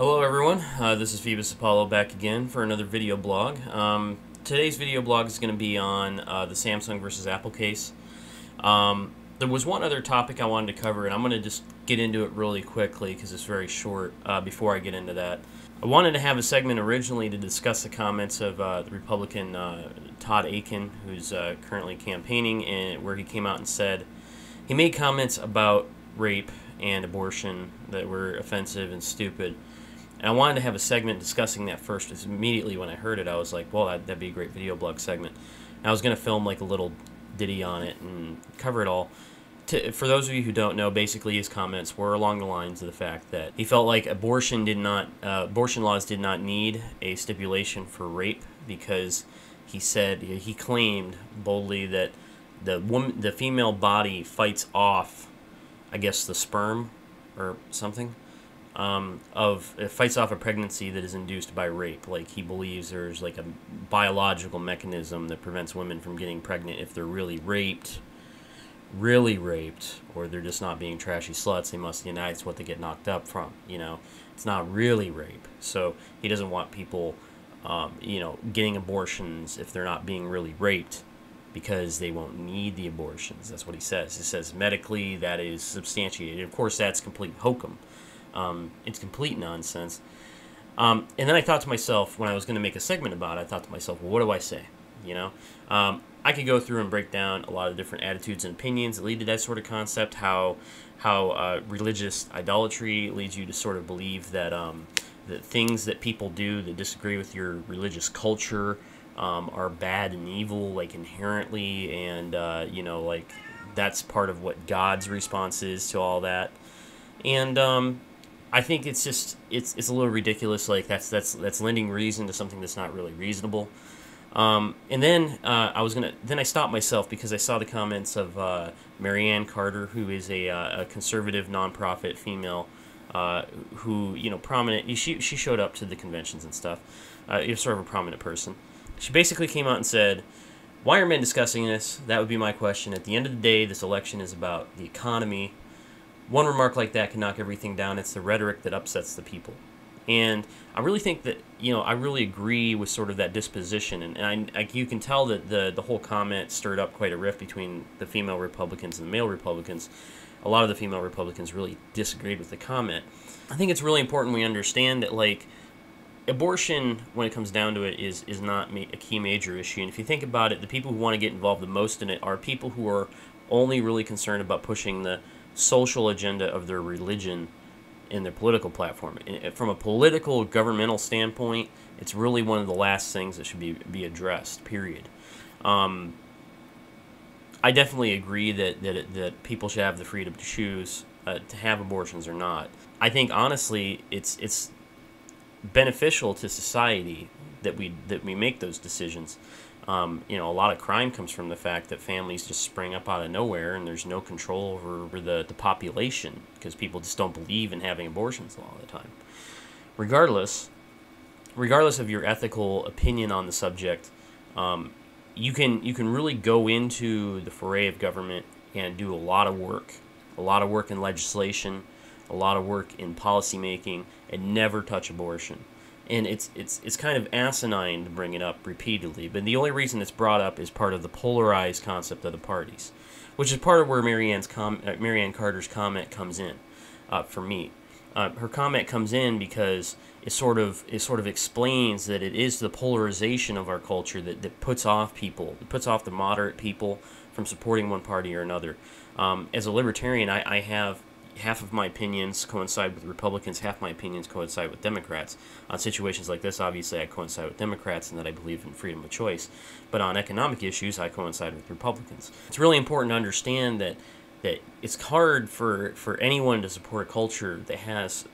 Hello everyone, this is Phoebus Apollo back again for another video blog. Today's video blog is going to be on the Samsung versus Apple case. There was one other topic I wanted to cover, and I'm going to just get into it really quickly because it's very short before I get into that. I wanted to have a segment originally to discuss the comments of the Republican Todd Akin, who's currently campaigning, and where he came out and said he made comments about rape and abortion that were offensive and stupid. And I wanted to have a segment discussing that first. Because immediately when I heard it, I was like, well, that'd be a great video blog segment. And I was going to film like a little ditty on it and cover it all. For those of you who don't know, basically his comments were along the lines of the fact that he felt like abortion laws did not need a stipulation for rape because he claimed boldly that the female body fights off, I guess, the sperm or something. It fights off a pregnancy that is induced by rape. Like, he believes there's like a biological mechanism that prevents women from getting pregnant if they're really raped, or they're just not being trashy sluts. They must, it's what they get knocked up from, it's not really rape. So he doesn't want people, getting abortions if they're not being really raped, because they won't need the abortions. That's what he says. He says medically that is substantiated. Of course, that's complete hokum. It's complete nonsense. And then I thought to myself, when I was going to make a segment about it, I thought to myself, well, what do I say? I could go through and break down a lot of different attitudes and opinions that lead to that sort of concept, how religious idolatry leads you to sort of believe that that things that people do that disagree with your religious culture are bad and evil, like inherently, and like that's part of what God's response is to all that. And I think it's just it's a little ridiculous. Like that's lending reason to something that's not really reasonable. And then I stopped myself because I saw the comments of Marianne Carter, who is a conservative nonprofit female, who prominent. She showed up to the conventions and stuff. Sort of a prominent person. She basically came out and said, "Why are men discussing this? That would be my question. At the end of the day, this election is about the economy. One remark like that can knock everything down. It's the rhetoric that upsets the people." And I really think that, I really agree with sort of that disposition. And you can tell that the whole comment stirred up quite a rift between the female Republicans and the male Republicans. A lot of the female Republicans really disagreed with the comment. I think it's really important we understand that, like, abortion, when it comes down to it, is not a key major issue. And if you think about it, the people who want to get involved the most in it are people who are only really concerned about pushing the social agenda of their religion in their political platform. From a political, governmental standpoint, it's really one of the last things that should be addressed, period. I definitely agree that people should have the freedom to choose to have abortions or not. I think, honestly, it's beneficial to society that we make those decisions. A lot of crime comes from the fact that families just spring up out of nowhere and there's no control over the population because people just don't believe in having abortions a lot of the time. Regardless of your ethical opinion on the subject, you can really go into the foray of government and do a lot of work in legislation, a lot of work in policy making, and never touch abortion. And it's kind of asinine to bring it up repeatedly, but the only reason it's brought up is part of the polarized concept of the parties, which is part of where Marianne Carter's comment comes in. For me, her comment comes in because it sort of explains that it is the polarization of our culture that puts off people, it puts off the moderate people from supporting one party or another. As a libertarian, I have half of my opinions coincide with Republicans, half my opinions coincide with Democrats. On situations like this, obviously, I coincide with Democrats in that I believe in freedom of choice. But on economic issues, I coincide with Republicans. It's really important to understand that it's hard for anyone to support a culture that has,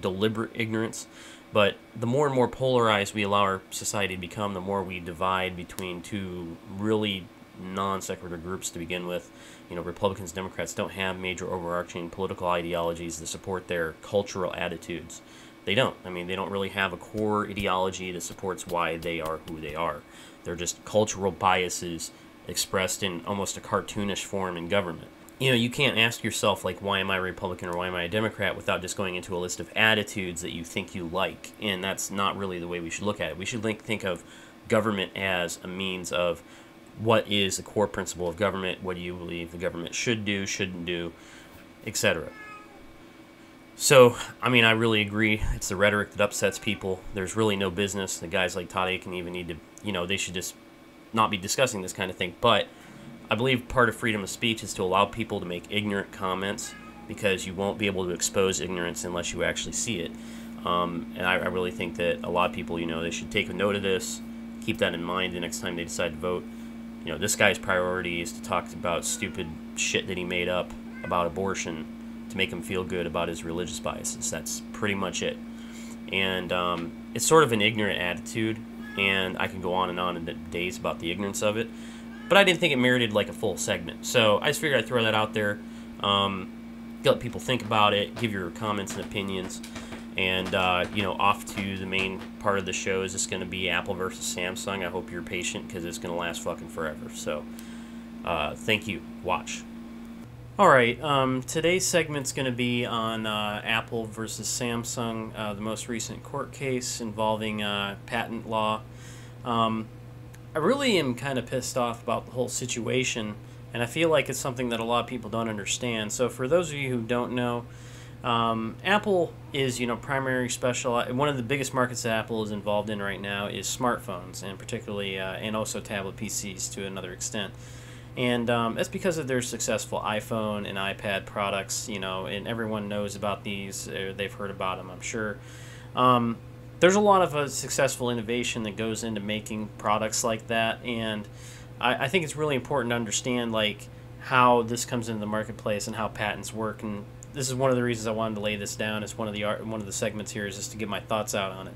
deliberate ignorance. But the more and more polarized we allow our society to become, the more we divide between two really non-sequitur groups to begin with. Republicans, Democrats don't have major overarching political ideologies that support their cultural attitudes. They don't. They don't really have a core ideology that supports why they are who they are. They're just cultural biases expressed in almost a cartoonish form in government. you know, you can't ask yourself, like, why am I a Republican or why am I a Democrat without just going into a list of attitudes that you think you like. And that's not really the way we should look at it. We should think of government as a means of what is the core principle of government, what do you believe the government should do, shouldn't do, etc. So, I mean, I really agree. It's the rhetoric that upsets people. There's really no business. The guys like Todd Akin even need to, you know, they should just not be discussing this kind of thing. But I believe part of freedom of speech is to allow people to make ignorant comments, because you won't be able to expose ignorance unless you actually see it. And I really think that a lot of people, you know, they should take a note of this, keep that in mind the next time they decide to vote. You know, this guy's priority is to talk about stupid shit that he made up about abortion to make him feel good about his religious biases. That's pretty much it. And it's sort of an ignorant attitude, and I can go on and on in days about the ignorance of it. But I didn't think it merited like a full segment. So I just figured I'd throw that out there. Let people think about it, give your comments and opinions. And, you know, off to the main part of the show is just going to be Apple versus Samsung. I hope you're patient because it's going to last fucking forever. So, thank you. Watch. Alright, today's segment's going to be on Apple versus Samsung, the most recent court case involving patent law. I really am kind of pissed off about the whole situation, and I feel like it's something that a lot of people don't understand. So for those of you who don't know, Apple is, you know, primary one of the biggest markets that Apple is involved in right now is smartphones, and particularly, and also tablet PCs to another extent. And that's because of their successful iPhone and iPad products, you know, and everyone knows about these, they've heard about them, I'm sure. There's a lot of successful innovation that goes into making products like that, and I think it's really important to understand, like, how this comes into the marketplace and how patents work. And this is one of the reasons I wanted to lay this down as one of the segments here, is just to get my thoughts out on it.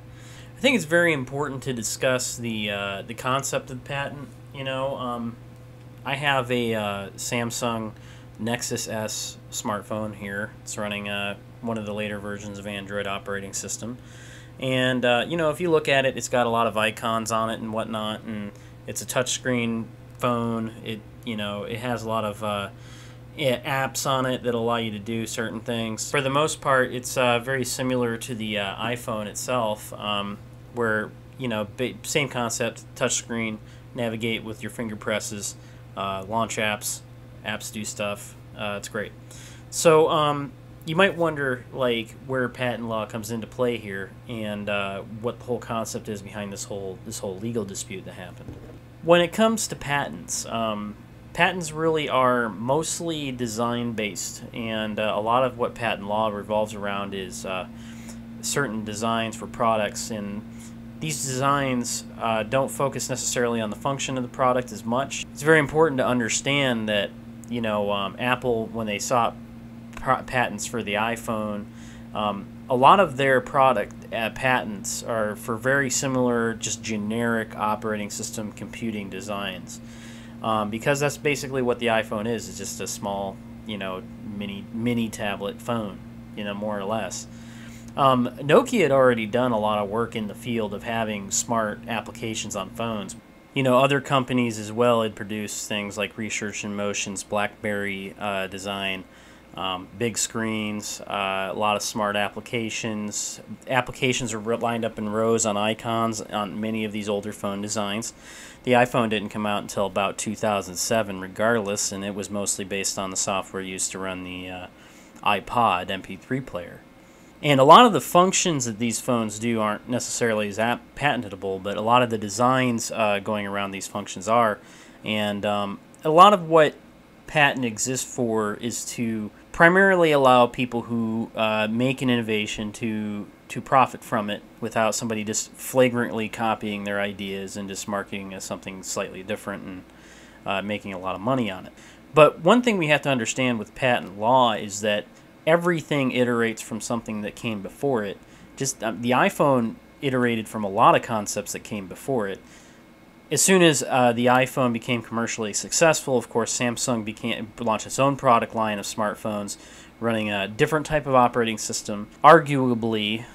I think it's very important to discuss the concept of patent. You know, I have a Samsung Nexus S smartphone here. It's running one of the later versions of Android operating system. And, you know, if you look at it, it's got a lot of icons on it and whatnot, and it's a touchscreen phone. It, you know, it has a lot of apps on it that allow you to do certain things. For the most part, it's very similar to the iPhone itself, where, you know, same concept, touchscreen, navigate with your finger presses, launch apps do stuff. It's great. So, you might wonder, like, where patent law comes into play here, and what the whole concept is behind this whole legal dispute that happened. When it comes to patents, patents really are mostly design-based, and a lot of what patent law revolves around is certain designs for products, and these designs don't focus necessarily on the function of the product as much. It's very important to understand that, you know, Apple, when they sought patents for the iPhone, a lot of their product patents are for very similar, just generic operating system computing designs, because that's basically what the iPhone is. It's just a small, you know, mini tablet phone, you know, more or less. Nokia had already done a lot of work in the field of having smart applications on phones. You know, other companies as well had produced things like Research in Motion's BlackBerry design. Big screens, a lot of smart applications. Applications are lined up in rows on icons on many of these older phone designs. The iPhone didn't come out until about 2007 regardless, and it was mostly based on the software used to run the iPod MP3 player. And a lot of the functions that these phones do aren't necessarily as patentable, but a lot of the designs going around these functions are. And a lot of what patent exists for is to primarily allow people who make an innovation to profit from it without somebody just flagrantly copying their ideas and just marketing as something slightly different and making a lot of money on it. But one thing we have to understand with patent law is that everything iterates from something that came before it. Just the iPhone iterated from a lot of concepts that came before it. As soon as the iPhone became commercially successful, of course, Samsung launched its own product line of smartphones running a different type of operating system, arguably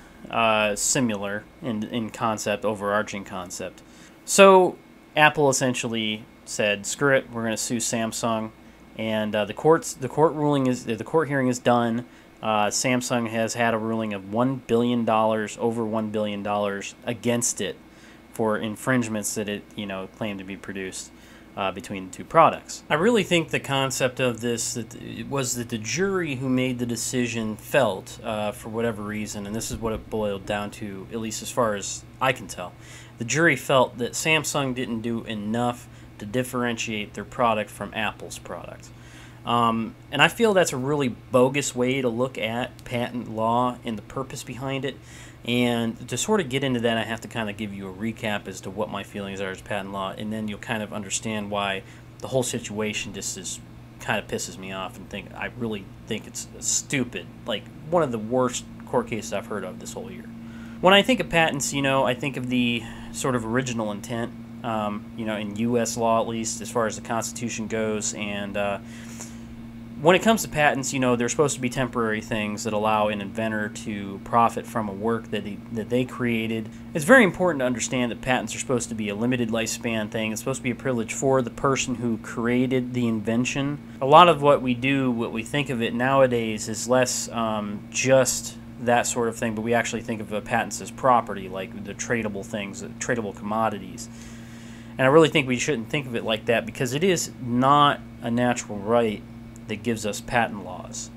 similar in concept, overarching concept. So Apple essentially said, screw it, we're going to sue Samsung, And the court hearing is done. Samsung has had a ruling of $1 billion, over $1 billion against it for infringements that it claimed to be produced between the two products. I really think the concept of this was that the jury who made the decision felt, for whatever reason, and this is what it boiled down to, at least as far as I can tell, the jury felt that Samsung didn't do enough to differentiate their product from Apple's product. And I feel that's a really bogus way to look at patent law and the purpose behind it. And to sort of get into that, I have to kind of give you a recap as to what my feelings are as patent law, and then you'll kind of understand why the whole situation just kind of pisses me off, and I really think it's stupid, like one of the worst court cases I've heard of this whole year. When I think of patents, I think of the sort of original intent, in U.S. law at least, as far as the Constitution goes, and when it comes to patents, they're supposed to be temporary things that allow an inventor to profit from a work that they created. It's very important to understand that patents are supposed to be a limited lifespan thing. It's supposed to be a privilege for the person who created the invention. A lot of what we do, what we think of it nowadays, is less just that sort of thing, but we actually think of patents as property, like the tradable things, tradable commodities. And I really think we shouldn't think of it like that, because it is not a natural right that gives us patent laws.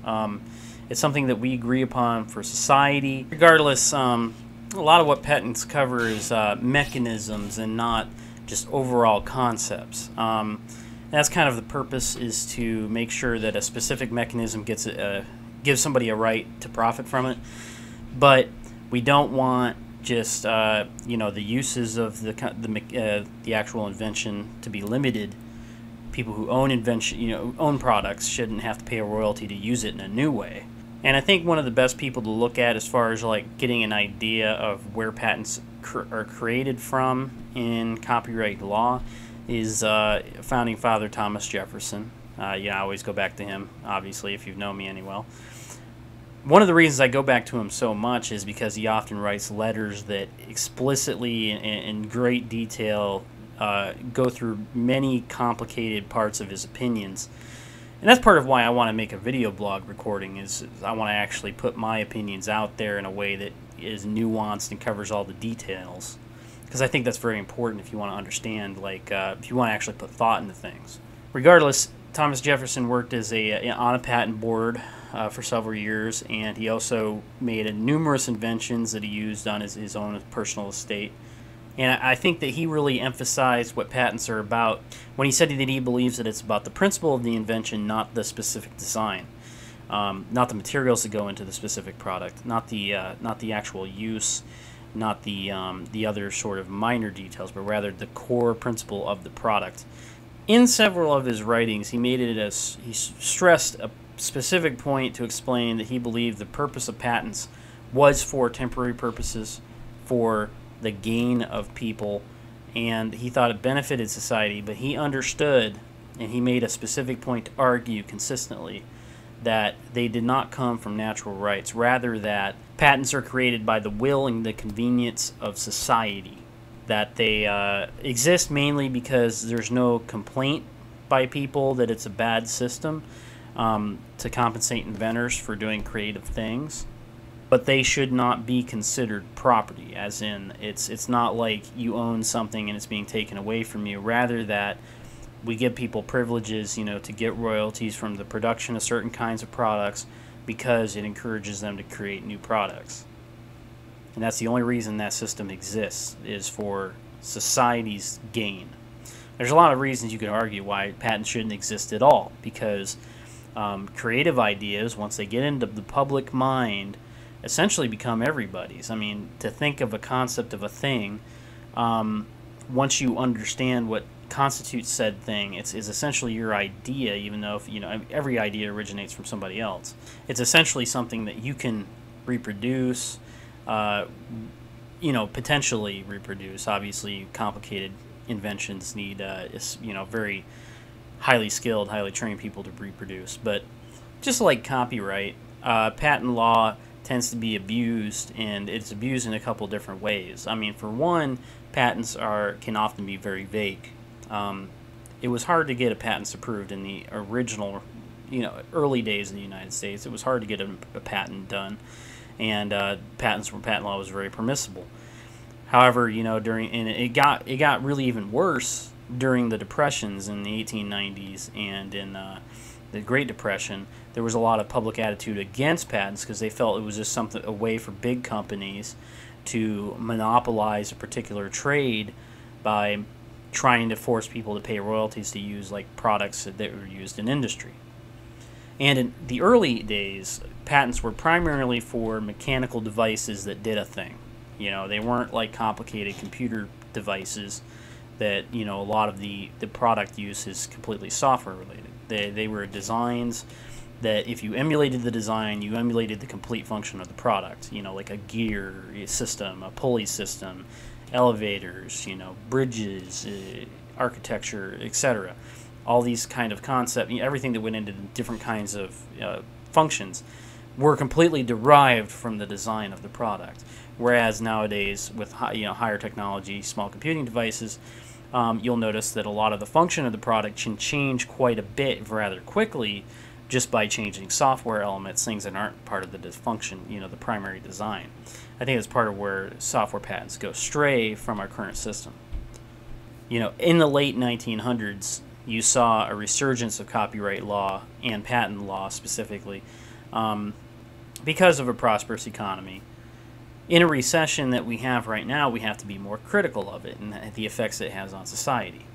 It's something that we agree upon for society. Regardless, a lot of what patents cover is mechanisms and not just overall concepts. That's kind of the purpose, is to make sure that a specific mechanism gives somebody a right to profit from it. But we don't want just the uses of the actual invention to be limited. People who own products shouldn't have to pay a royalty to use it in a new way. And I think one of the best people to look at as far as like getting an idea of where patents are created from in copyright law is founding father Thomas Jefferson. I always go back to him, obviously, if you've known me any well. One of the reasons I go back to him so much is because he often writes letters that explicitly, in great detail, go through many complicated parts of his opinions. And that's part of why I want to make a video blog recording, is I want to actually put my opinions out there in a way that is nuanced and covers all the details. Because I think that's very important if you want to understand, if you want to actually put thought into things. Regardless, Thomas Jefferson worked as on a patent board for several years, and he also made numerous inventions that he used on his own personal estate. And I think that he really emphasized what patents are about when he said that he believes that it's about the principle of the invention, not the specific design, not the materials that go into the specific product, not the actual use, not the other sort of minor details, but rather the core principle of the product. In several of his writings, he stressed a specific point to explain that he believed the purpose of patents was for temporary purposes, for the gain of people, and he thought it benefited society, but he understood, and he made a specific point to argue consistently, that they did not come from natural rights, rather that patents are created by the will and the convenience of society, that they exist mainly because there's no complaint by people that it's a bad system to compensate inventors for doing creative things. But they should not be considered property, as in it's not like you own something and it's being taken away from you. Rather that we give people privileges, to get royalties from the production of certain kinds of products because it encourages them to create new products. And that's the only reason that system exists, is for society's gain. There's a lot of reasons you could argue why patents shouldn't exist at all, because creative ideas, once they get into the public mind, essentially become everybody's. I mean, to think of a concept of a thing, once you understand what constitutes said thing, is essentially your idea, even though every idea originates from somebody else. It's essentially something that you can reproduce, potentially reproduce. Obviously, complicated inventions need very highly skilled, highly trained people to reproduce. But just like copyright, patent law tends to be abused, and it's abused in a couple different ways. I mean, for one, patents can often be very vague. it was hard to get a patents approved in the original, early days in the United States. It was hard to get a patent done, and patent law was very permissible. However, it got really even worse during the depressions in the 1890s and in the Great Depression. There was a lot of public attitude against patents because they felt it was just a way for big companies to monopolize a particular trade by trying to force people to pay royalties to use products that were used in industry. And in the early days, patents were primarily for mechanical devices that did a thing. They weren't like complicated computer devices that, a lot of the product use is completely software related. They were designs that if you emulated the design, you emulated the complete function of the product, like a gear system, a pulley system, elevators, bridges, architecture, etc. All these kind of concepts, everything that went into different kinds of functions were completely derived from the design of the product. Whereas nowadays, with higher technology, small computing devices, you'll notice that a lot of the function of the product can change quite a bit rather quickly just by changing software elements, things that aren't part of the function, the primary design. I think that's part of where software patents go stray from our current system. In the late 1900s, you saw a resurgence of copyright law and patent law specifically because of a prosperous economy. In a recession that we have right now, we have to be more critical of it and the effects it has on society.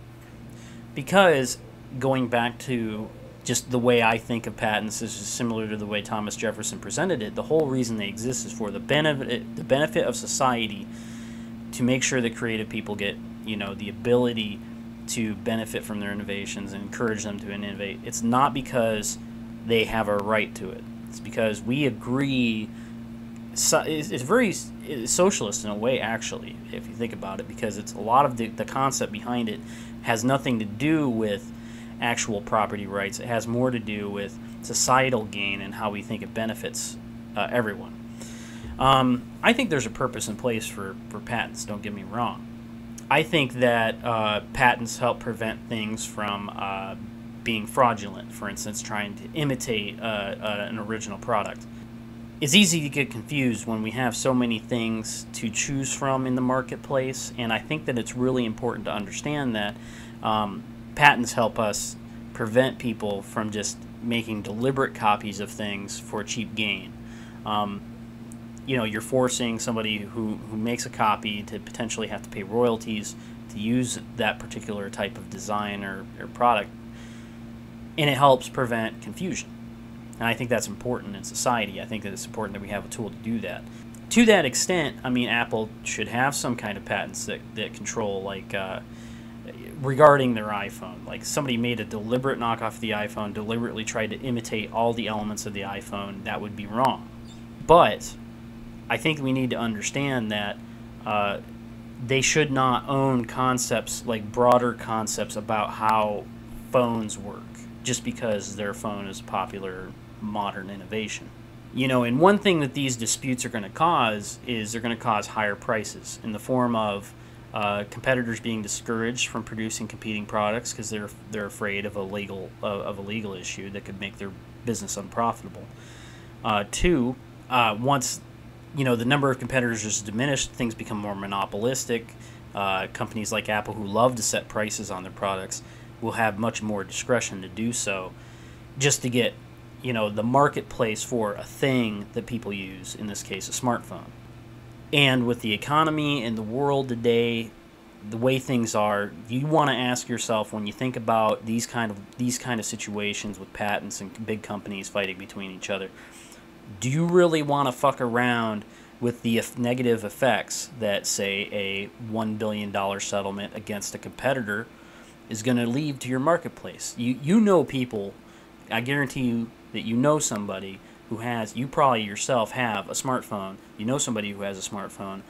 Because going back to just the way I think of patents is similar to the way Thomas Jefferson presented it. The whole reason they exist is for the benefit of society, to make sure that creative people get the ability to benefit from their innovations and encourage them to innovate. It's not because they have a right to it. It's because we agree. It's very socialist in a way, actually, if you think about it, because it's a lot of the concept behind it has nothing to do with actual property rights. It has more to do with societal gain and how we think it benefits everyone. I think there's a purpose in place for patents, don't get me wrong. I think that patents help prevent things from being fraudulent, for instance, trying to imitate an original product. It's easy to get confused when we have so many things to choose from in the marketplace, and I think that it's really important to understand that patents help us prevent people from just making deliberate copies of things for cheap gain. You're forcing somebody who makes a copy to potentially have to pay royalties to use that particular type of design or product, and it helps prevent confusion. And I think that's important in society. I think that it's important that we have a tool to do that. To that extent, Apple should have some kind of patents that control, regarding their iPhone. Like, somebody made a deliberate knockoff of the iPhone, deliberately tried to imitate all the elements of the iPhone. That would be wrong. But I think we need to understand that they should not own concepts, like broader concepts about how phones work, just because their phone is a popular modern innovation. And one thing that these disputes are going to cause is they're going to cause higher prices in the form of competitors being discouraged from producing competing products because they're afraid of a legal issue that could make their business unprofitable. Two, once the number of competitors is diminished, things become more monopolistic. Companies like Apple, who love to set prices on their products, will have much more discretion to do so, just to get the marketplace for a thing that people use, in this case a smartphone. And with the economy and the world today, the way things are, you want to ask yourself, when you think about these kind of situations with patents and big companies fighting between each other, do you really want to fuck around with the negative effects that, say, a $1 billion settlement against a competitor is going to lead to your marketplace? You know people, I guarantee you that you know somebody who has, you probably yourself have a smartphone, you know somebody who has a smartphone.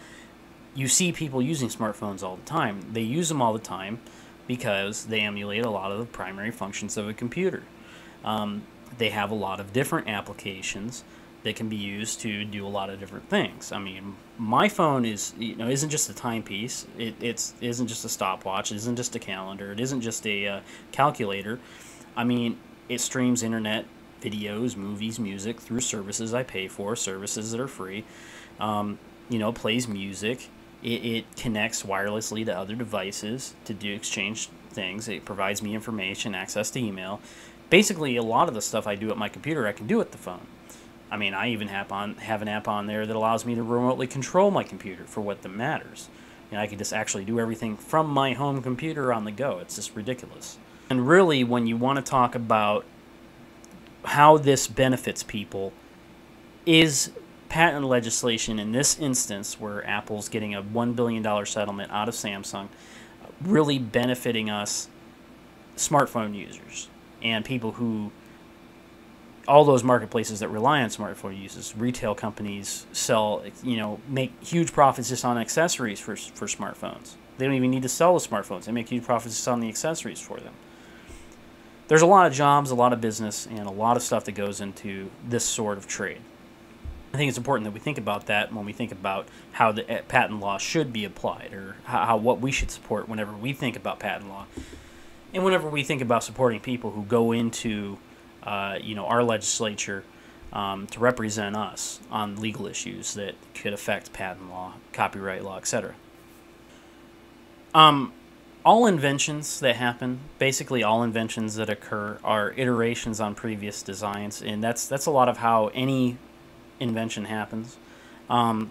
You see people using smartphones all the time. They use them all the time because they emulate a lot of the primary functions of a computer. They have a lot of different applications that can be used to do a lot of different things. I mean, my phone is, isn't just a timepiece. It isn't just a stopwatch. It isn't just a calendar. It isn't just a calculator. I mean, it streams internet videos, movies, music through services I pay for, services that are free. Plays music. It connects wirelessly to other devices to do exchange things. It provides me information, access to email. Basically, a lot of the stuff I do at my computer, I can do at the phone. I mean, I even have an app on there that allows me to remotely control my computer for what that matters. I can just actually do everything from my home computer on the go. It's just ridiculous. And really, when you want to talk about how this benefits people, is patent legislation in this instance, where Apple's getting a $1 billion settlement out of Samsung, really benefiting us smartphone users and people who, all those marketplaces that rely on smartphone users, retail companies sell, make huge profits just on accessories for smartphones. They don't even need to sell the smartphones. They make huge profits just on the accessories for them. There's a lot of jobs, a lot of business, and a lot of stuff that goes into this sort of trade. I think it's important that we think about that when we think about how the patent law should be applied, or what we should support whenever we think about patent law, and whenever we think about supporting people who go into our legislature to represent us on legal issues that could affect patent law, copyright law, etc. All inventions that happen, basically all inventions that occur, are iterations on previous designs, and that's a lot of how any invention happens. The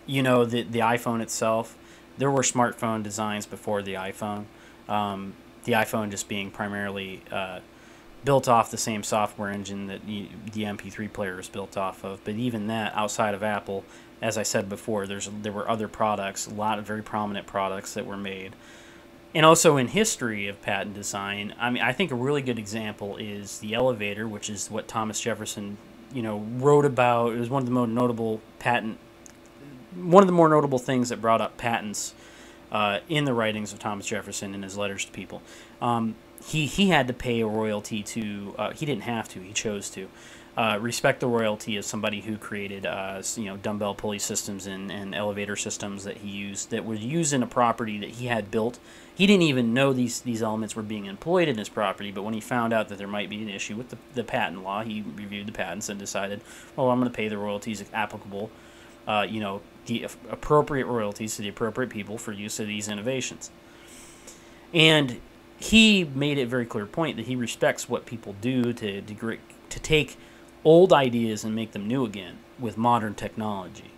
iPhone itself, there were smartphone designs before the iPhone. The iPhone just being primarily built off the same software engine that the MP3 player is built off of. But even that, outside of Apple, as I said before, there were other products, a lot of very prominent products that were made. And also in history of patent design, I mean, I think a really good example is the elevator, which is what Thomas Jefferson, wrote about. It was one of the more notable things that brought up patents in the writings of Thomas Jefferson in his letters to people. He had to pay a royalty to, he didn't have to, he chose to, respect the royalty of somebody who created, dumbbell pulley systems and elevator systems that he used, that were used in a property that he had built. He didn't even know these elements were being employed in his property, but when he found out that there might be an issue with the patent law, he reviewed the patents and decided, well, I'm going to pay the royalties applicable, the appropriate royalties to the appropriate people for use of these innovations. And he made it very clear point that he respects what people do to take old ideas and make them new again with modern technology.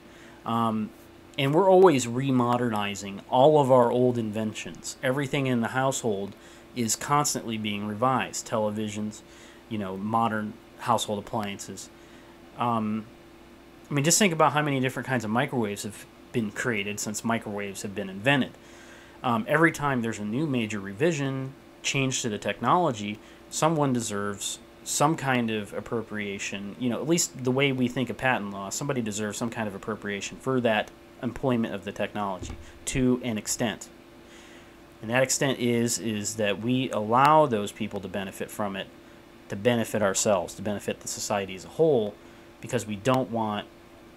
And we're always remodernizing all of our old inventions. Everything in the household is constantly being revised. Televisions, modern household appliances. Just think about how many different kinds of microwaves have been created since microwaves have been invented. Every time there's a new major revision, change to the technology, someone deserves some kind of appropriation. At least the way we think of patent law, somebody deserves some kind of appropriation for that employment of the technology to an extent. And that extent is that we allow those people to benefit from it, to benefit ourselves, to benefit the society as a whole, because we don't want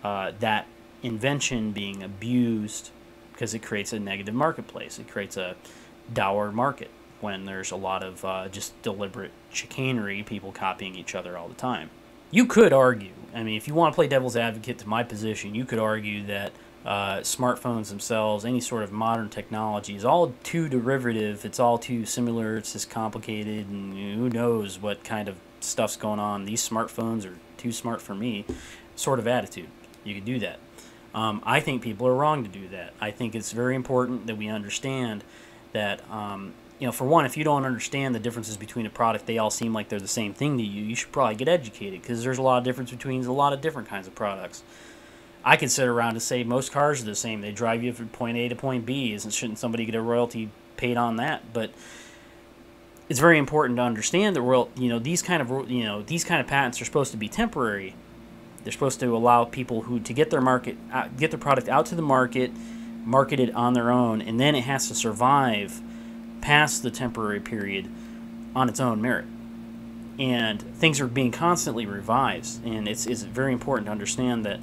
that invention being abused, because it creates a negative marketplace. It creates a dour market when there's a lot of just deliberate chicanery, people copying each other all the time. You could argue, if you want to play devil's advocate to my position, you could argue that smartphones themselves, any sort of modern technology, is all too derivative. It's all too similar. It's just complicated, and who knows what kind of stuff's going on. These smartphones are too smart for me, sort of attitude. You could do that. I think people are wrong to do that. I think it's very important that we understand that, for one, if you don't understand the differences between a product, they all seem like they're the same thing to you, you should probably get educated, because there's a lot of difference between a lot of different kinds of products. I can sit around and say most cars are the same. They drive you from point A to point B. Shouldn't somebody get a royalty paid on that? But it's very important to understand that these kind of patents are supposed to be temporary. They're supposed to allow people to get their product out to the market, market it on their own, and then it has to survive past the temporary period on its own merit. and things are being constantly revised. And it's very important to understand that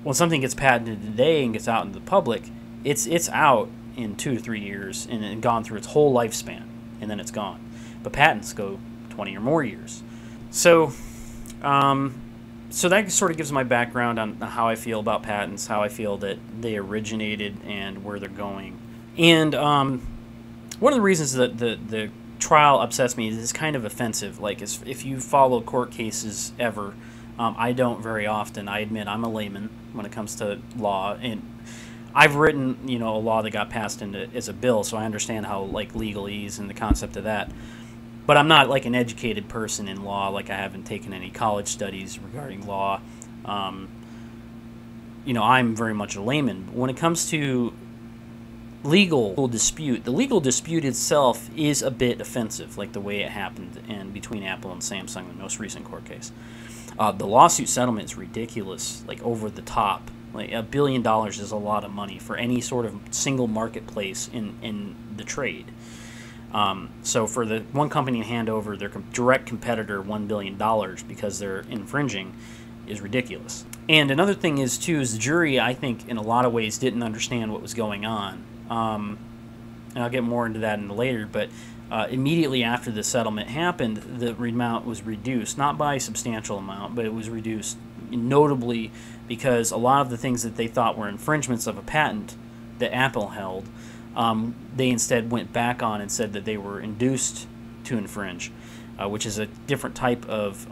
when something gets patented today and gets out into the public, it's out in 2 to 3 years and gone through its whole lifespan, and then it's gone. But patents go 20 or more years. So, so that sort of gives my background on how I feel about patents, how I feel that they originated, and where they're going. And one of the reasons that the trial upsets me is it's kind of offensive. Like, if you follow court cases ever, I don't very often. I admit I'm a layman when it comes to law, and I've written, a law that got passed as a bill, so I understand how, like, legalese and the concept of that. But I'm not, like, an educated person in law. Like, I haven't taken any college studies regarding law. I'm very much a layman. But when it comes to legal dispute, the legal dispute itself is a bit offensive, like the way it happened between Apple and Samsung, the most recent court case. The lawsuit settlement is ridiculous, like over the top. Like $1 billion is a lot of money for any sort of single marketplace in the trade. So for the one company to hand over their direct competitor $1 billion because they're infringing is ridiculous. And another thing is the jury, I think, in a lot of ways didn't understand what was going on. And I'll get more into that later, but immediately after the settlement happened, the amount was reduced, not by a substantial amount, but it was reduced notably because a lot of the things that they thought were infringements of a patent that Apple held, they instead went back on and said that they were induced to infringe, which is a different type of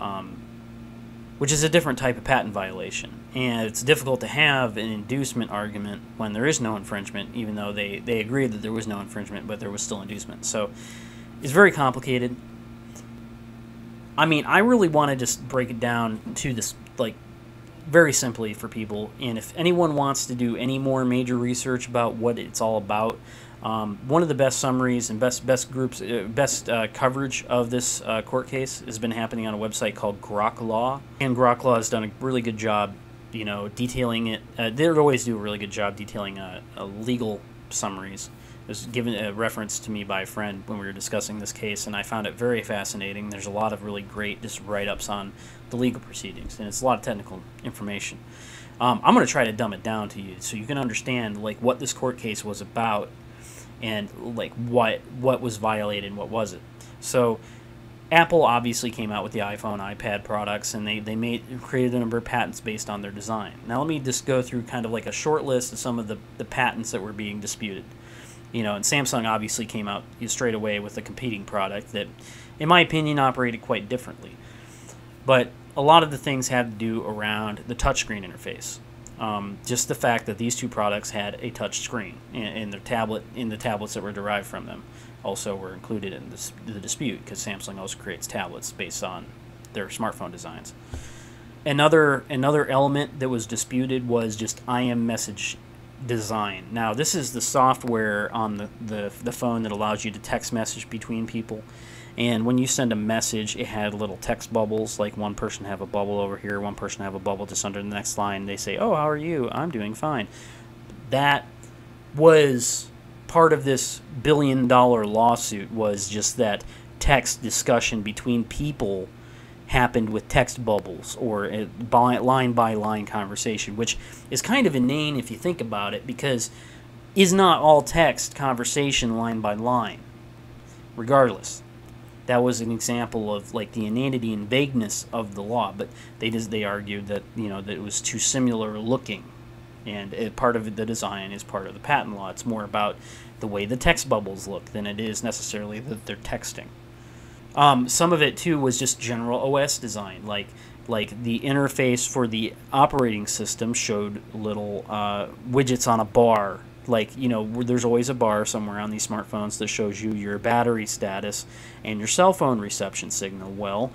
patent violation. And it's difficult to have an inducement argument when there is no infringement, even though they agreed that there was no infringement, but there was still inducement. So it's very complicated. I mean, I really want to just break it down to this, like, very simply for people. And if anyone wants to do any more major research about what it's all about, one of the best summaries and best coverage of this court case has been happening on a website called Grok Law. And Grok Law has done a really good job, detailing it. They always do a really good job detailing legal summaries. It was given a reference to me by a friend when we were discussing this case, and I found it very fascinating. There's a lot of really great just write-ups on the legal proceedings, and it's a lot of technical information. I'm going to try to dumb it down to you so you can understand, like, what this court case was about and, like, what was violated and what wasn't. So Apple obviously came out with the iPhone, iPad products, and they created a number of patents based on their design. Now let me just go through kind of like a short list of some of the patents that were being disputed. And Samsung obviously came out straight away with a competing product that, in my opinion, operated quite differently. But a lot of the things had to do around the touchscreen interface. Just the fact that these two products had a touch screen in the tablets that were derived from them also were included in the dispute, because Samsung also creates tablets based on their smartphone designs. Another element that was disputed was just iMessage design. Now, this is the software on the phone that allows you to text message between people. And when you send a message, it had little text bubbles, like one person have a bubble over here, one person have a bubble just under the next line. They say, "Oh, how are you? I'm doing fine." That was part of this $1 billion lawsuit, was just that text discussion between people happened with text bubbles, or a line-by-line conversation, which is kind of inane if you think about it, because is not all text conversation line by line? Regardless, that was an example of, like, the inanity and vagueness of the law, but they argued that, that it was too similar looking, and part of the design is part of the patent law. It's more about the way the text bubbles look than it is necessarily that they're texting. Some of it too was just general OS design, like the interface for the operating system showed little widgets on a bar. Like, there's always a bar somewhere on these smartphones that shows you your battery status and your cell phone reception signal. Well,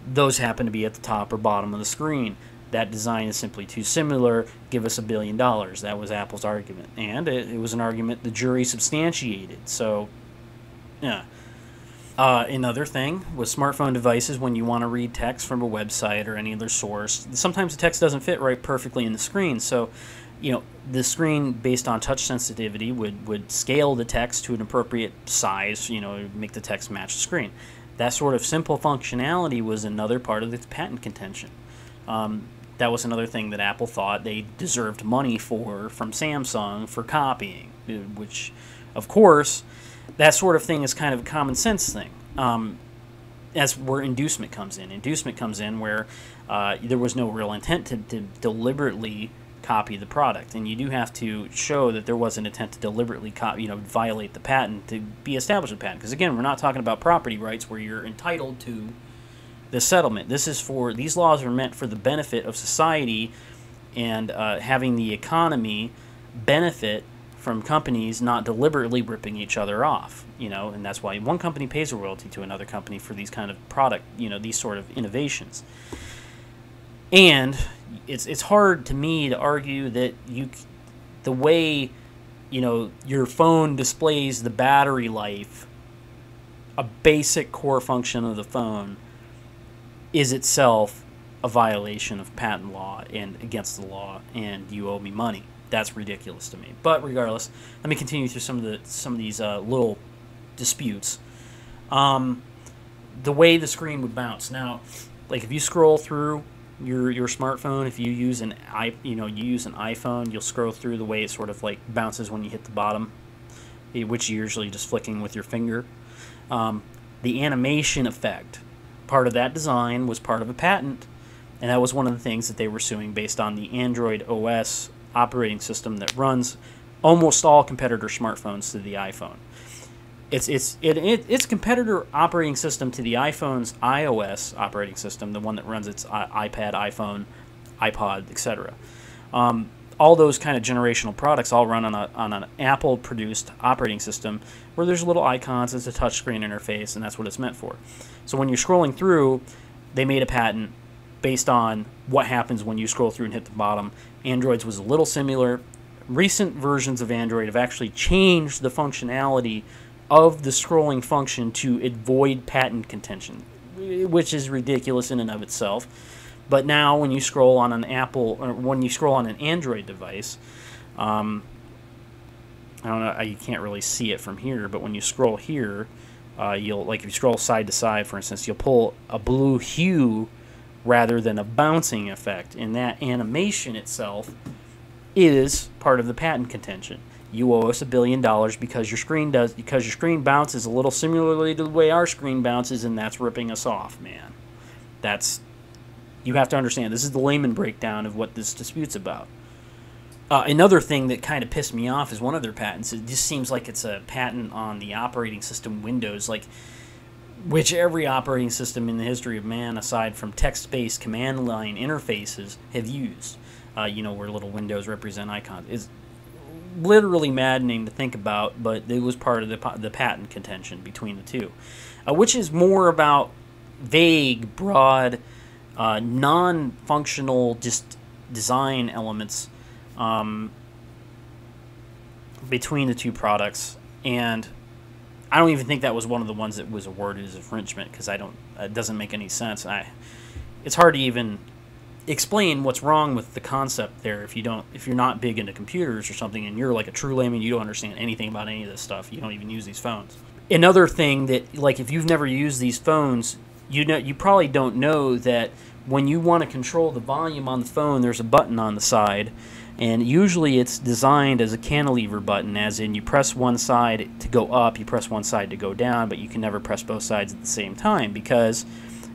those happen to be at the top or bottom of the screen. That design is simply too similar. Give us $1 billion. That was Apple's argument, and it was an argument the jury substantiated. So, yeah. Another thing with smartphone devices, when you want to read text from a website or any other source, sometimes the text doesn't fit right perfectly in the screen. So the screen based on touch sensitivity would scale the text to an appropriate size, make the text match the screen. That sort of simple functionality was another part of its patent contention. That was another thing that Apple thought they deserved money from Samsung for copying, which, of course, that sort of thing is kind of a common sense thing. That's where inducement comes in. Inducement comes in where there was no real intent to deliberately copy the product, and you do have to show that there was an intent to deliberately violate the patent to be established a patent. Because again, we're not talking about property rights where you're entitled to the settlement. These laws are meant for the benefit of society and having the economy benefit from companies not deliberately ripping each other off, and that's why one company pays a royalty to another company for these kind of product, these sort of innovations. And it's hard to me to argue that the way, your phone displays the battery life, a basic core function of the phone, is itself a violation of patent law and against the law, and you owe me money. That's ridiculous to me. But regardless, let me continue through some of these little disputes. The way the screen would bounce. Now, like if you scroll through your smartphone, if you use an iPhone, you'll scroll through the way it sort of like bounces when you hit the bottom, which you're usually just flicking with your finger. The animation effect, part of that design was part of a patent, and that was one of the things that they were suing based on the Android OS operating system that runs almost all competitor smartphones to the iPhone. Its competitor operating system to the iPhone's iOS operating system, the one that runs its iPad, iPhone, iPod, etc. All those kind of generational products all run on an Apple-produced operating system where there's little icons, it's a touchscreen interface, and that's what it's meant for. So when you're scrolling through, they made a patent based on what happens when you scroll through and hit the bottom. Android's was a little similar. Recent versions of Android have actually changed the functionality of the scrolling function to avoid patent contention, which is ridiculous in and of itself. But now when you scroll on an Apple, or when you scroll on an Android device, I don't know, you can't really see it from here, but when you scroll here, if you scroll side to side, for instance, you'll pull a blue hue rather than a bouncing effect, and that animation itself is part of the patent contention. You owe us $1 billion because your screen bounces a little similarly to the way our screen bounces, and that's ripping us off, man. You have to understand, this is the layman breakdown of what this dispute's about. Another thing that kind of pissed me off is one of their patents. It just seems like it's a patent on the operating system Windows, which every operating system in the history of man, aside from text-based command line interfaces, have used. Where little windows represent icons. It's literally maddening to think about, but it was part of the patent contention between the two, which is more about vague, broad, non-functional, just design elements between the two products. And I don't even think that was one of the ones that was awarded as infringement, because it doesn't make any sense. It's hard to even explain what's wrong with the concept there if you're not big into computers or something, and you're like a true layman, you don't understand anything about any of this stuff. You don't even use these phones. Another thing that, if you've never used these phones, you probably don't know that when you want to control the volume on the phone, there's a button on the side, and usually it's designed as a cantilever button, as in you press one side to go up, you press one side to go down, but you can never press both sides at the same time, because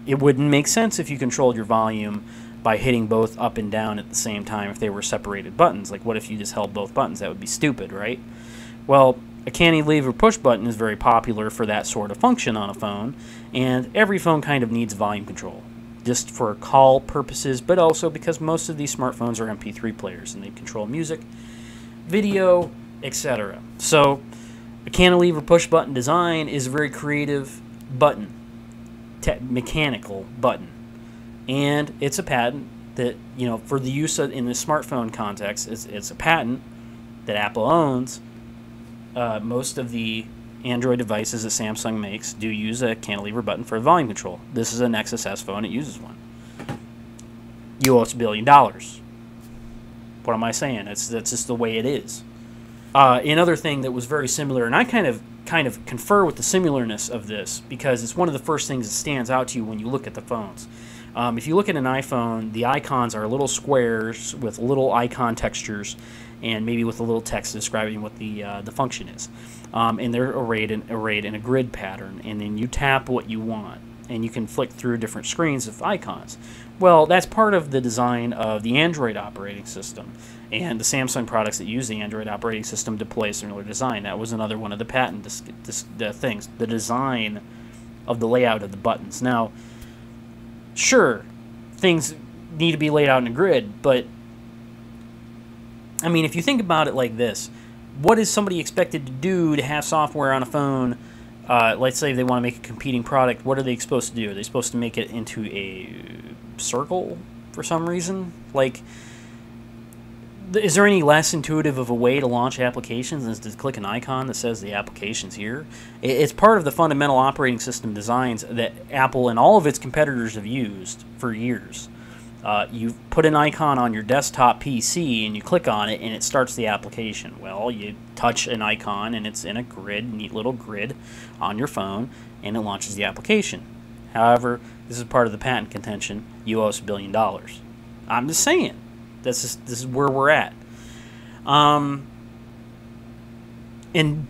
it wouldn't make sense if you controlled your volume by hitting both up and down at the same time if they were separated buttons. Like, what if you just held both buttons? That would be stupid, right? Well, a cantilever push button is very popular for that sort of function on a phone, and every phone kind of needs volume control, just for call purposes, but also because most of these smartphones are MP3 players, and they control music, video, etc. So, a cantilever push button design is a very creative button, mechanical button. And it's a patent that, for the use in the smartphone context, it's a patent that Apple owns. Most of the Android devices that Samsung makes do use a cantilever button for volume control. This is a Nexus S phone. It uses one. You owe us $1 billion. What am I saying? That's just the way it is. Another thing that was very similar, and I kind of confer with the similarness of this because it's one of the first things that stands out to you when you look at the phones. If you look at an iPhone, the icons are little squares with little icon textures, and maybe with a little text describing what the function is, and they're arrayed in a grid pattern. And then you tap what you want, and you can flick through different screens of icons. Well, that's part of the design of the Android operating system, and the Samsung products that use the Android operating system deploy a similar design. That was another one of the patent things, the design of the layout of the buttons. Now, sure, things need to be laid out in a grid, but I mean, if you think about it like this, what is somebody expected to do to have software on a phone? Let's say they want to make a competing product. What are they supposed to do? Are they supposed to make it into a circle for some reason? Like, is there any less intuitive of a way to launch applications than to click an icon that says the application's here? It's part of the fundamental operating system designs that Apple and all of its competitors have used for years. You put an icon on your desktop PC and you click on it and it starts the application. Well, you touch an icon and it's in a grid, neat little grid on your phone, and it launches the application. However, this is part of the patent contention. You owe us $1 billion. I'm just saying. This is where we're at. And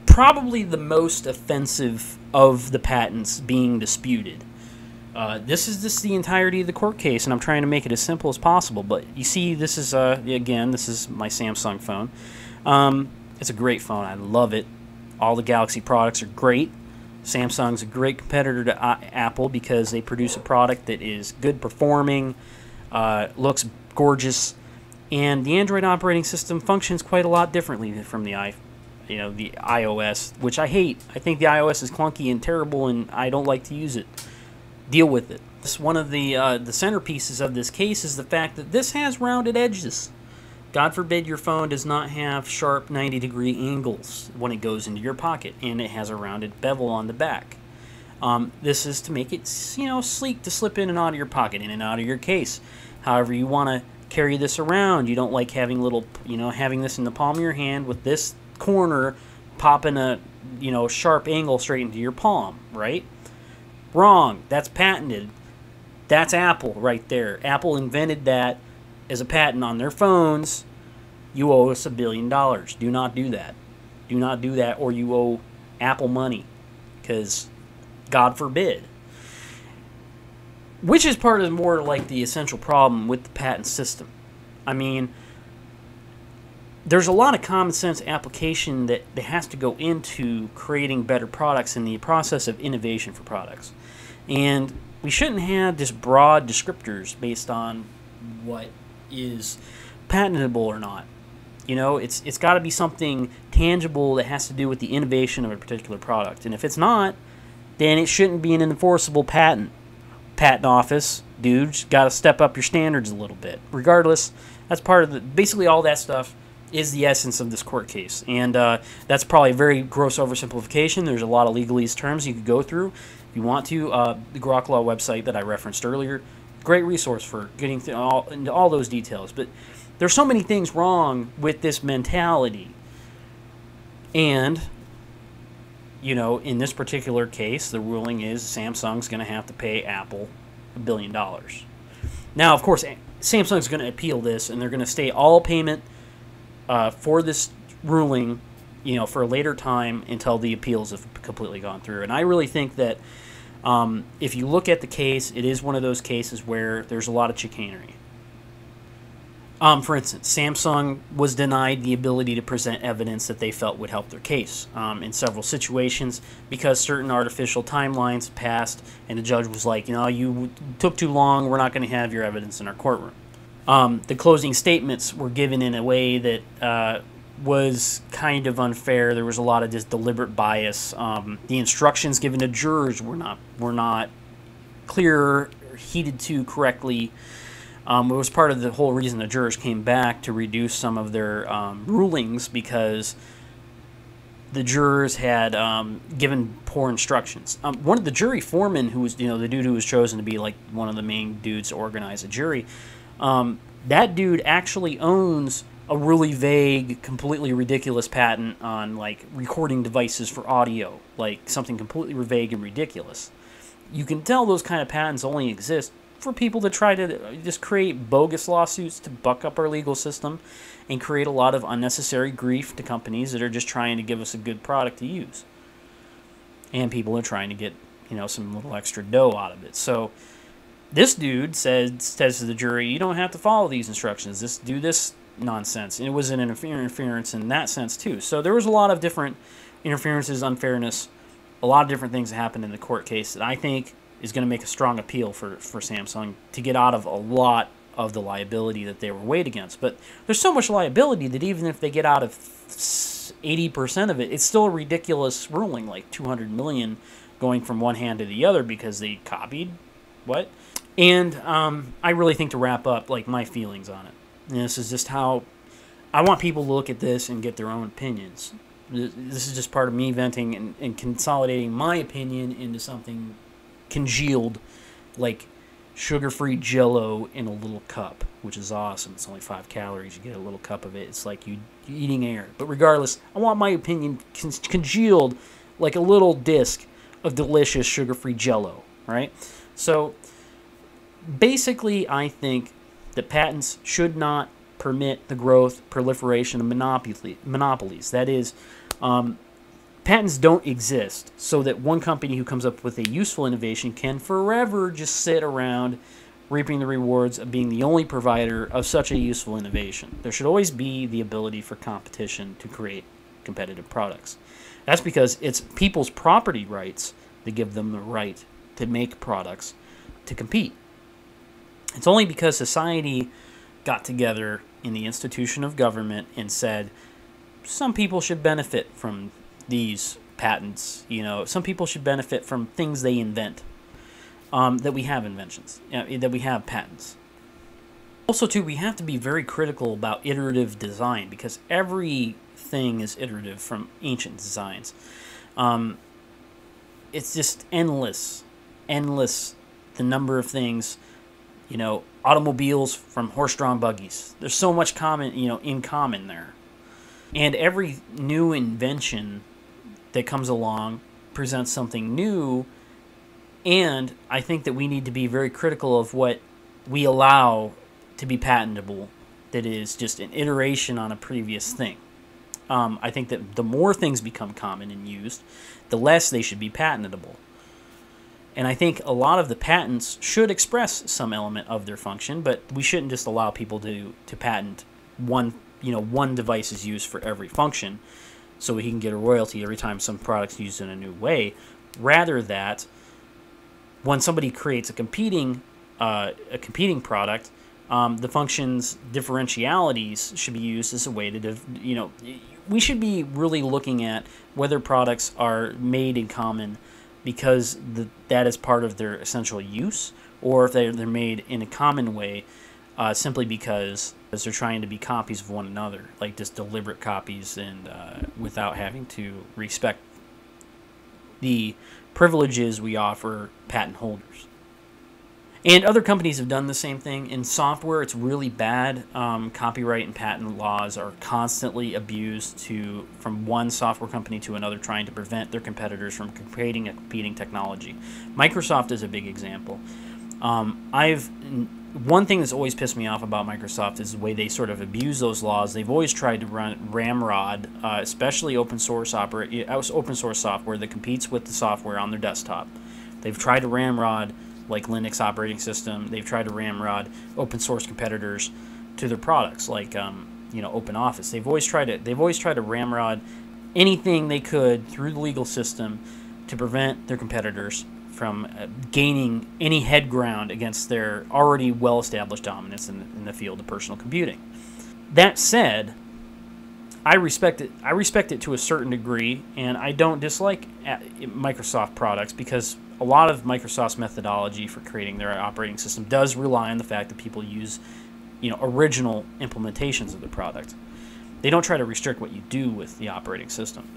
probably the most offensive of the patents being disputed. This is just the entirety of the court case, and I'm trying to make it as simple as possible. But you see, this is, again, this is my Samsung phone. It's a great phone. I love it. All the Galaxy products are great. Samsung's a great competitor to Apple because they produce a product that is good performing, looks gorgeous, and the Android operating system functions quite a lot differently from the iOS, which I hate. I think the iOS is clunky and terrible, and I don't like to use it. Deal with it. One of the centerpieces of this case is the fact that this has rounded edges. God forbid your phone does not have sharp 90-degree angles when it goes into your pocket, and it has a rounded bevel on the back. This is to make it, sleek to slip in and out of your pocket, in and out of your case. However you want to carry this around. You don't like having having this in the palm of your hand with this corner popping a, sharp angle straight into your palm, right? Wrong. That's patented. That's Apple right there. Apple invented that as a patent on their phones. You owe us $1 billion. Do not do that. Do not do that, or you owe Apple money, because God forbid. Which is part of more like the essential problem with the patent system. I mean, there's a lot of common sense application that has to go into creating better products in the process of innovation for products. And we shouldn't have just broad descriptors based on what is patentable or not. It's got to be something tangible that has to do with the innovation of a particular product. And if it's not, then it shouldn't be an enforceable patent. Patent office, dudes, got to step up your standards a little bit. Regardless, that's part of basically all that stuff is the essence of this court case. And that's probably a very gross oversimplification. There's a lot of legalese terms you could go through. If you want to, the Grok Law website that I referenced earlier, great resource for getting into all those details. But there's so many things wrong with this mentality. And in this particular case, the ruling is Samsung's going to have to pay Apple $1 billion. Now, of course, Samsung's going to appeal this, and they're going to stay all payment for this ruling, for a later time until the appeals have completely gone through. And I really think that if you look at the case, it is one of those cases where there's a lot of chicanery. For instance, Samsung was denied the ability to present evidence that they felt would help their case in several situations because certain artificial timelines passed, and the judge was like, you took too long, we're not going to have your evidence in our courtroom. The closing statements were given in a way that was kind of unfair. There was a lot of just deliberate bias. The instructions given to jurors were not clear or heeded to correctly. It was part of the whole reason the jurors came back to reduce some of their rulings because the jurors had given poor instructions. One of the jury foremen, who was the dude who was chosen to be like one of the main dudes to organize a jury, that dude actually owns a really vague, completely ridiculous patent on like recording devices for audio, like something completely vague and ridiculous. You can tell those kind of patents only exist for people to try to just create bogus lawsuits to buck up our legal system and create a lot of unnecessary grief to companies that are just trying to give us a good product to use. And people are trying to get, some little extra dough out of it. So this dude says to the jury, you don't have to follow these instructions. Just do this nonsense. And it was an interference in that sense too. So there was a lot of different interferences, unfairness, a lot of different things that happened in the court case that I think is going to make a strong appeal for Samsung to get out of a lot of the liability that they were weighed against. But there's so much liability that even if they get out of 80% of it, it's still a ridiculous ruling, like $200 million going from one hand to the other because they copied what? And I really think, to wrap up, like, my feelings on it. And this is just how I want people to look at this and get their own opinions. This is just part of me venting and consolidating my opinion into something congealed, like sugar-free Jell-O in a little cup, which is awesome. It's only 5 calories. You get a little cup of it. It's like you're eating air. But regardless, I want my opinion congealed like a little disc of delicious sugar-free Jell-O, right? So basically, I think that patents should not permit the growth, proliferation of monopolies. That is, patents don't exist so that one company who comes up with a useful innovation can forever just sit around reaping the rewards of being the only provider of such a useful innovation. There should always be the ability for competition to create competitive products. That's because it's people's property rights that give them the right to make products to compete. It's only because society got together in the institution of government and said, some people should benefit from these patents, some people should benefit from things they invent, that we have inventions, that we have patents. Also, too, we have to be very critical about iterative design because everything is iterative from ancient designs. It's just endless, the number of things, automobiles from horse-drawn buggies. There's so much in common there. And every new invention that comes along presents something new, and I think that we need to be very critical of what we allow to be patentable that is just an iteration on a previous thing. I think that the more things become common and used, the less they should be patentable. And I think a lot of the patents should express some element of their function, but we shouldn't just allow people to patent one device is used for every function so he can get a royalty every time some product's used in a new way. Rather that when somebody creates a competing product, the function's differentialities should be used as a way to, we should be really looking at whether products are made in common because that is part of their essential use, or if they're made in a common way simply because they're trying to be copies of one another, like just deliberate copies and without having to respect the privileges we offer patent holders. And other companies have done the same thing. In software, it's really bad. Copyright and patent laws are constantly abused from one software company to another, trying to prevent their competitors from creating a competing technology. Microsoft is a big example. One thing that's always pissed me off about Microsoft is the way they sort of abuse those laws. They've always tried to ramrod, especially open source software that competes with the software on their desktop. They've tried to ramrod like Linux operating system. They've tried to ramrod open source competitors to their products, like OpenOffice. They've always tried to ramrod anything they could through the legal system to prevent their competitors from gaining any head ground against their already well-established dominance in the field of personal computing. That said, I respect it. I respect it to a certain degree, and I don't dislike Microsoft products because a lot of Microsoft's methodology for creating their operating system does rely on the fact that people use, original implementations of the product. They don't try to restrict what you do with the operating system.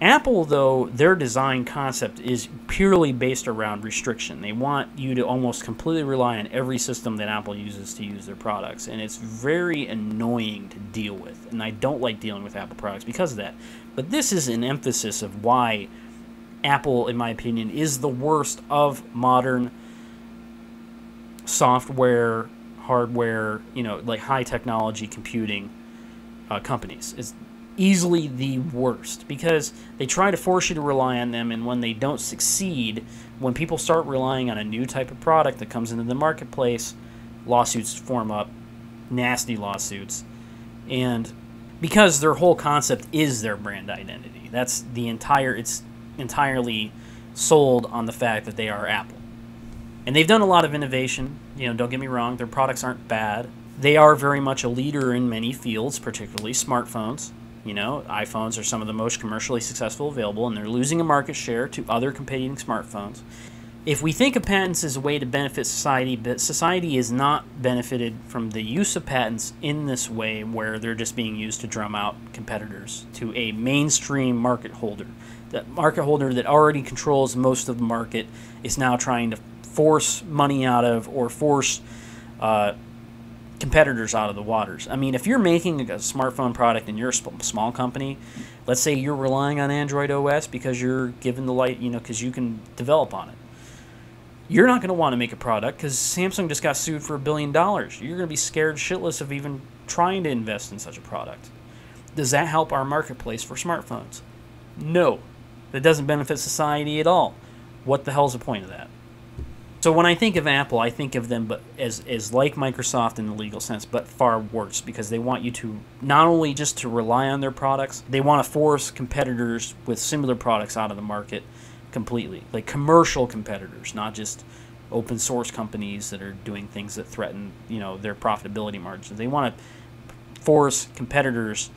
Apple, though, their design concept is purely based around restriction. They want you to almost completely rely on every system that Apple uses to use their products, and it's very annoying to deal with, and I don't like dealing with Apple products because of that. But this is an emphasis of why Apple, in my opinion, is the worst of modern software, hardware, like high technology computing companies. It's easily the worst because they try to force you to rely on them, and when they don't succeed, when people start relying on a new type of product that comes into the marketplace, lawsuits form up, nasty lawsuits, and because their whole concept is their brand identity. It's entirely sold on the fact that they are Apple. And they've done a lot of innovation, don't get me wrong, their products aren't bad. They are very much a leader in many fields, particularly smartphones. iPhones are some of the most commercially successful available, and they're losing a market share to other competing smartphones. If we think of patents as a way to benefit society, but society is not benefited from the use of patents in this way where they're just being used to drum out competitors to a mainstream market holder. That market holder that already controls most of the market is now trying to force money out of or force competitors out of the waters. I mean, if you're making a smartphone product and you're a small company, let's say you're relying on Android OS because you're given the light, because you can develop on it. You're not going to want to make a product because Samsung just got sued for $1 billion. You're going to be scared shitless of even trying to invest in such a product. Does that help our marketplace for smartphones? No. That doesn't benefit society at all. What the hell's the point of that? So when I think of Apple, I think of them as like Microsoft in the legal sense, but far worse, because they want you to not only just to rely on their products, they want to force competitors with similar products out of the market completely. Like commercial competitors, not just open source companies that are doing things that threaten, their profitability margins. They want to force competitors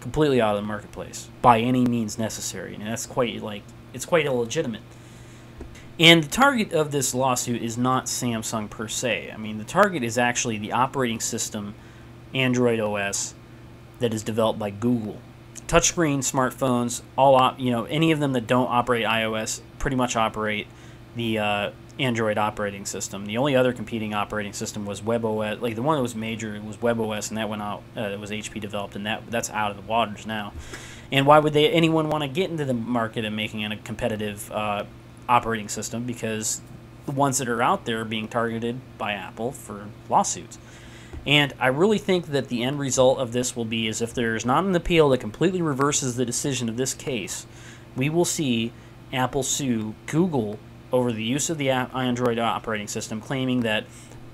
completely out of the marketplace by any means necessary, and that's quite illegitimate. And the target of this lawsuit is not Samsung per se. I mean, the target is actually the operating system, Android OS, that is developed by Google. Touchscreen smartphones, any of them that don't operate iOS pretty much operate the Android operating system. The only other competing operating system was WebOS. Like the one that was major was WebOS, and that went out. It was HP developed, and that's out of the waters now. And why would anyone want to get into the market and making a competitive operating system, because the ones that are out there are being targeted by Apple for lawsuits. And I really think that the end result of this will be is if there's not an appeal that completely reverses the decision of this case, we will see Apple sue Google over the use of the Android operating system, claiming that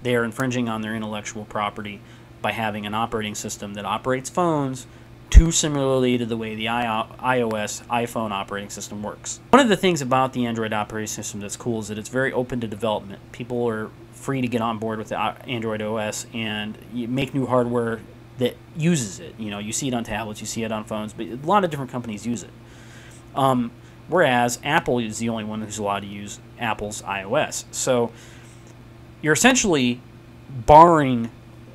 they are infringing on their intellectual property by having an operating system that operates phones too similarly to the way the iPhone operating system works. One of the things about the Android operating system that's cool is that it's very open to development. People are free to get on board with the Android OS and make new hardware that uses it. You see it on tablets, you see it on phones, but a lot of different companies use it. Whereas Apple is the only one who's allowed to use Apple's iOS. So you're essentially barring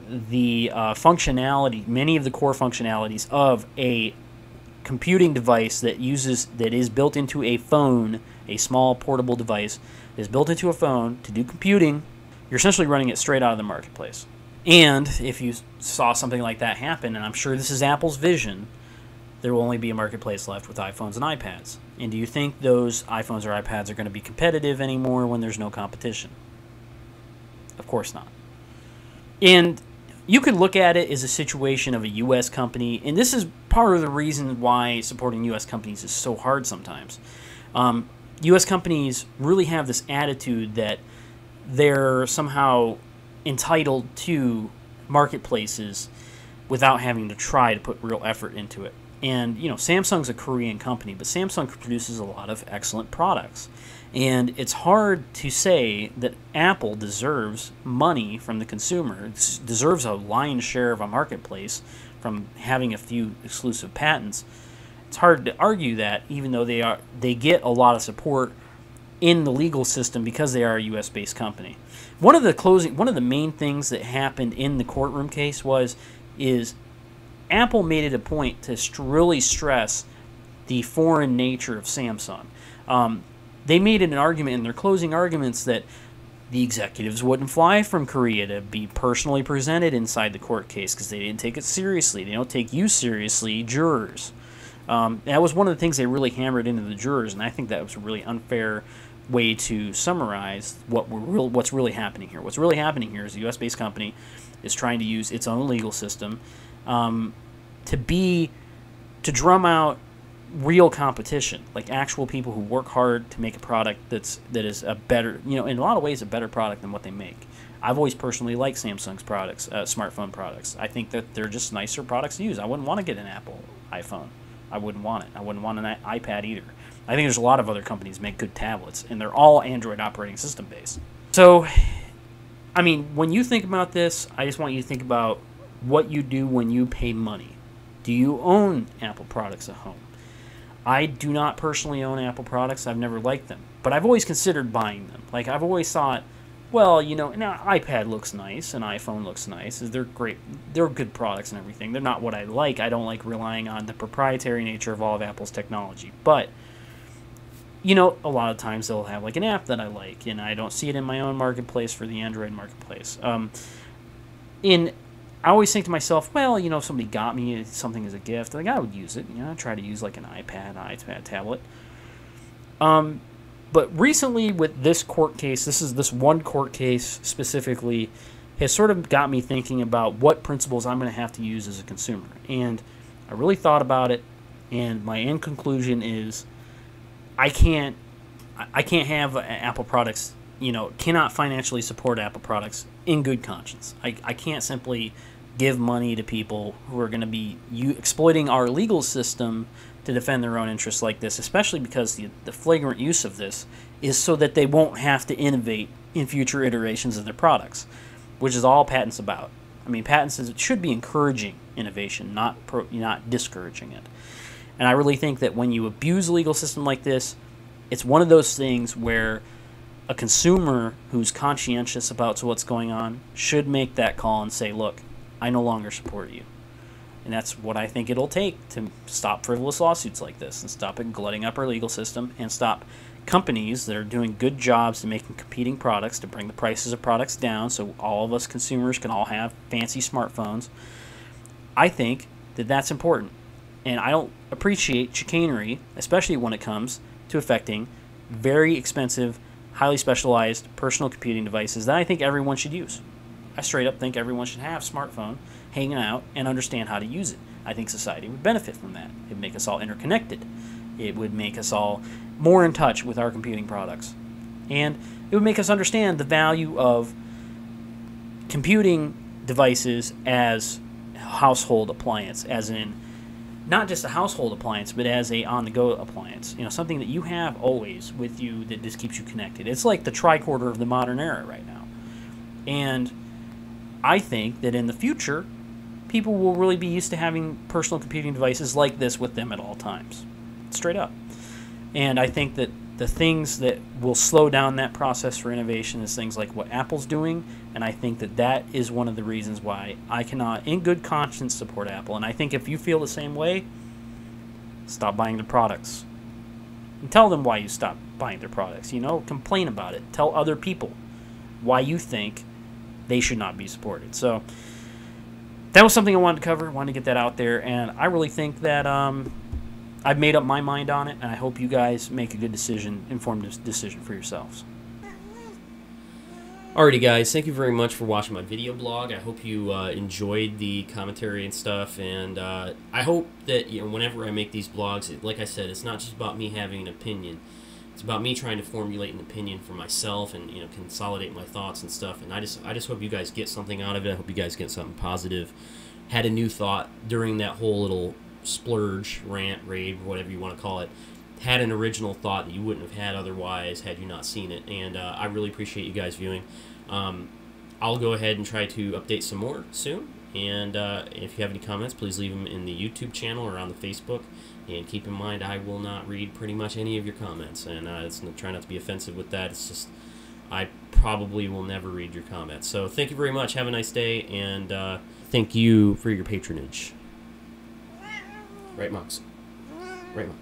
the functionality, many of the core functionalities of a computing device that is built into a phone, a small portable device that is built into a phone to do computing. You're essentially running it straight out of the marketplace. And if you saw something like that happen, and I'm sure this is Apple's vision, there will only be a marketplace left with iPhones and iPads. And do you think those iPhones or iPads are going to be competitive anymore when there's no competition? Of course not. And you could look at it as a situation of a U.S. company, and this is part of the reason why supporting U.S. companies is so hard sometimes. U.S. companies really have this attitude that they're somehow entitled to marketplaces without having to try to put real effort into it. And, Samsung's a Korean company, but Samsung produces a lot of excellent products. And it's hard to say that Apple deserves money from the consumer, deserves a lion's share of a marketplace from having a few exclusive patents. It's hard to argue that, even though they get a lot of support in the legal system because they are a U.S.-based company. One of the main things that happened in the courtroom case is Apple made it a point to really stress the foreign nature of Samsung. They made an argument in their closing arguments that the executives wouldn't fly from Korea to be personally presented inside the court case because they didn't take it seriously. They don't take you seriously, jurors. That was one of the things they really hammered into the jurors, and I think that was a really unfair way to summarize what's really happening here. What's really happening here is a U.S.-based company is trying to use its own legal system to drum out real competition, like actual people who work hard to make a product that is a better, in a lot of ways, a better product than what they make. I've always personally liked Samsung's products, smartphone products. I think that they're just nicer products to use. I wouldn't want to get an Apple iPhone. I wouldn't want it. I wouldn't want an iPad either. I think there's a lot of other companies that make good tablets, and they're all Android operating system based. So, I mean, when you think about this, I just want you to think about what you do when you pay money. Do you own Apple products at home? I do not personally own Apple products. I've never liked them. But I've always considered buying them. Like, I've always thought, well, now iPad looks nice and iPhone looks nice. They're great. They're good products and everything. They're not what I like. I don't like relying on the proprietary nature of all of Apple's technology. But, a lot of times they'll have, like, an app that I like, and I don't see it in my own marketplace for the Android marketplace. I always think to myself, well, if somebody got me something as a gift, I would use it. I'd try to use like an iPad tablet. But recently with this court case, this one court case specifically, has sort of got me thinking about what principles I'm going to have to use as a consumer. And I really thought about it, and my end conclusion is I can't have Apple products, cannot financially support Apple products in good conscience. I can't simply give money to people who are going to be exploiting our legal system to defend their own interests like this, especially because the flagrant use of this is so that they won't have to innovate in future iterations of their products, which is all patents about. I mean, patents should be encouraging innovation, not discouraging it. And I really think that when you abuse a legal system like this, it's one of those things where a consumer who's conscientious about what's going on should make that call and say, look, I no longer support you. And that's what I think it'll take to stop frivolous lawsuits like this and stop it glutting up our legal system and stop companies that are doing good jobs to making competing products to bring the prices of products down so all of us consumers can all have fancy smartphones. I think that that's important. And I don't appreciate chicanery, especially when it comes to affecting very expensive, highly specialized personal computing devices that I think everyone should use. I straight up think everyone should have a smartphone, hanging out, and understand how to use it. I think society would benefit from that. It would make us all interconnected. It would make us all more in touch with our computing products. And it would make us understand the value of computing devices as a household appliance, as in not just a household appliance, but as a on-the-go appliance. Something that you have always with you that just keeps you connected. It's like the tricorder of the modern era right now. And I think that in the future, people will really be used to having personal computing devices like this with them at all times. Straight up. And I think that the things that will slow down that process for innovation is things like what Apple's doing, and I think that that is one of the reasons why I cannot, in good conscience, support Apple. And I think if you feel the same way, stop buying their products. And tell them why you stopped buying their products. Complain about it. Tell other people why you think they should not be supported. So that was something I wanted to cover. I wanted to get that out there, and I really think that I've made up my mind on it, and I hope you guys make a good decision, informed decision for yourselves. Alrighty, guys, thank you very much for watching my video blog. I hope you enjoyed the commentary and stuff, and I hope that whenever I make these blogs, like I said, it's not just about me having an opinion. It's about me trying to formulate an opinion for myself and consolidate my thoughts and stuff. And I just hope you guys get something out of it. I hope you guys get something positive. Had a new thought during that whole little splurge, rant, rave, whatever you want to call it. Had an original thought that you wouldn't have had otherwise had you not seen it. And I really appreciate you guys viewing. I'll go ahead and try to update some more soon. And if you have any comments, please leave them in the YouTube channel or on the Facebook. And keep in mind, I will not read pretty much any of your comments. And try not to be offensive with that. It's just, I probably will never read your comments. So thank you very much. Have a nice day. And thank you for your patronage. Right, Mox? Right, Mox?